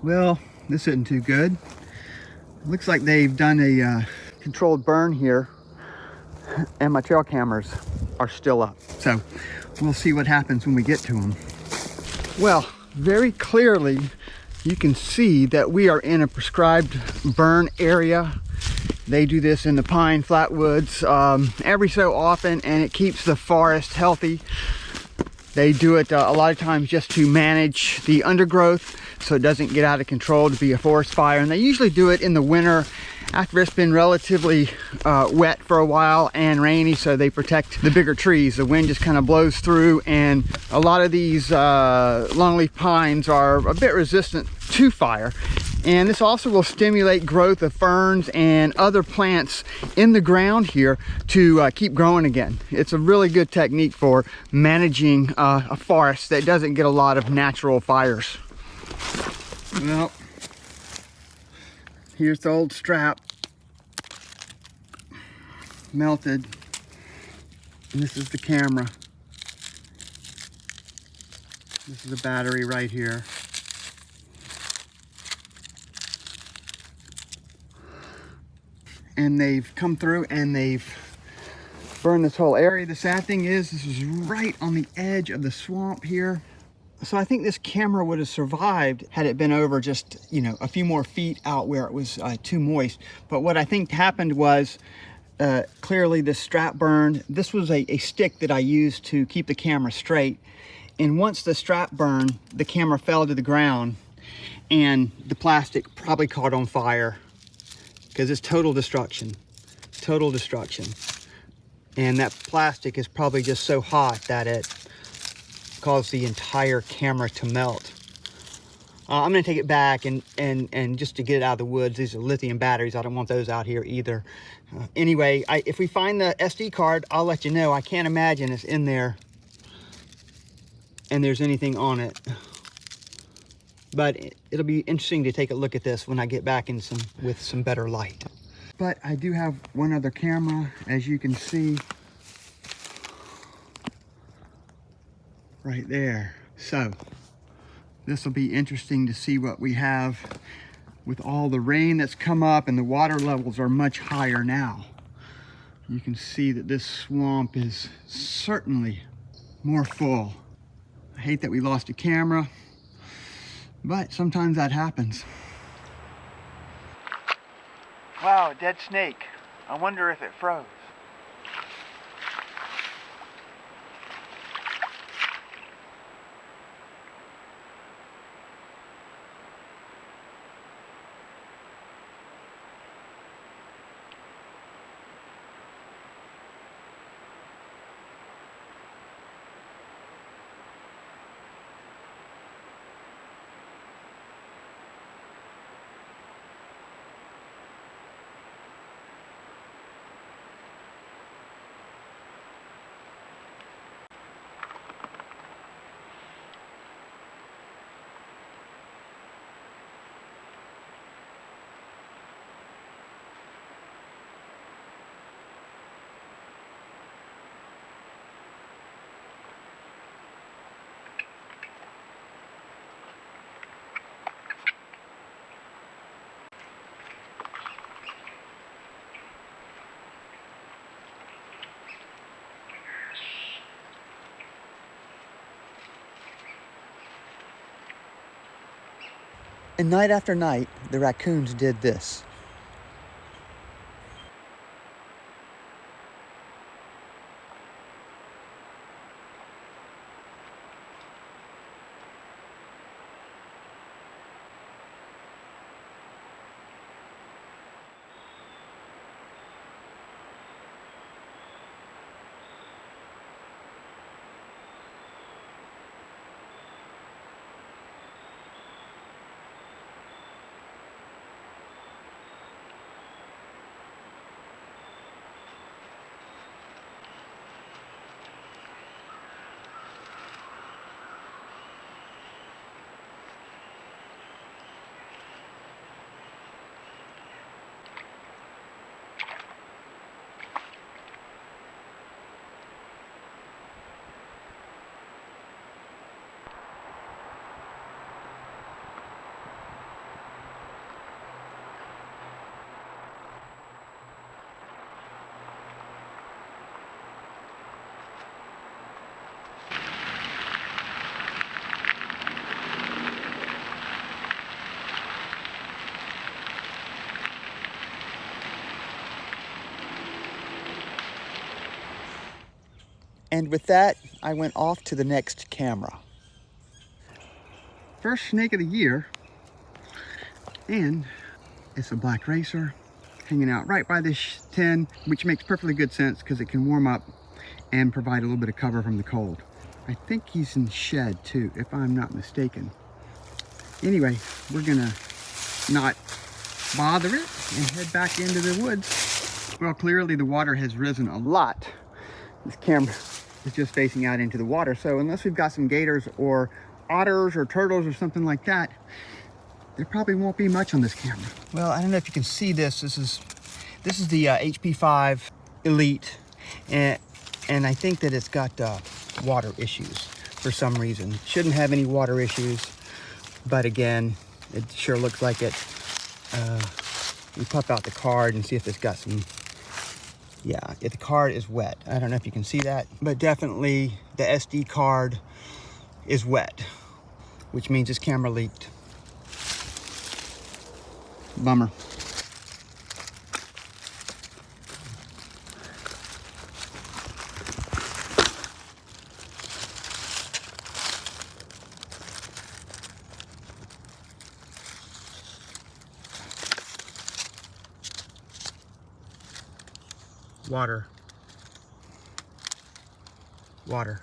Well, this isn't too good. Looks like they've done a controlled burn here, and my trail cameras are still up. So we'll see what happens when we get to them. Well, very clearly you can see that we are in a prescribed burn area. They do this in the pine flatwoods every so often, and it keeps the forest healthy. They do it a lot of times just to manage the undergrowth so it doesn't get out of control to be a forest fire. And they usually do it in the winter after it's been relatively wet for a while and rainy, so they protect the bigger trees. The wind just kind of blows through, and a lot of these longleaf pines are a bit resistant to fire. And this also will stimulate growth of ferns and other plants in the ground here to keep growing again. It's a really good technique for managing a forest that doesn't get a lot of natural fires. Well, here's the old strap, melted, and this is the camera. This is a battery right here. And they've come through and they've burned this whole area. The sad thing is, this is right on the edge of the swamp here. So I think this camera would have survived had it been over just, you know, a few more feet out where it was too moist. But what I think happened was, clearly this strap burned. This was a stick that I used to keep the camera straight. And once the strap burned, the camera fell to the ground and the plastic probably caught on fire. Because it's total destruction, and that plastic is probably just so hot that it caused the entire camera to melt. I'm going to take it back and just to get it out of the woods. These are lithium batteries. I don't want those out here either. Anyway, if we find the SD card, I'll let you know. I can't imagine it's in there and there's anything on it. But it'll be interesting to take a look at this when I get back in with some better light. But I do have one other camera, as you can see, right there. So this will be interesting to see what we have with all the rain that's come up, and the water levels are much higher now. You can see that this swamp is certainly more full. I hate that we lost a camera, but sometimes that happens. Wow, a dead snake. I wonder if it froze. And night after night, the raccoons did this. And with that, I went off to the next camera. First snake of the year, and it's a black racer hanging out right by this tin, which makes perfectly good sense because it can warm up and provide a little bit of cover from the cold. I think he's in the shed too, if I'm not mistaken. Anyway, we're gonna not bother it and head back into the woods. Well, clearly the water has risen a lot. This camera is just facing out into the water, so unless we've got some gators or otters or turtles or something like that, there probably won't be much on this camera. Well, I don't know if you can see this. This is the HP5 Elite, and I think that it's got water issues for some reason. It shouldn't have any water issues, but again, it sure looks like it. We pop out the card and see if it's got some. Yeah, if the card is wet. I don't know if you can see that, but definitely the SD card is wet, which means this camera leaked. Bummer. Water. Water.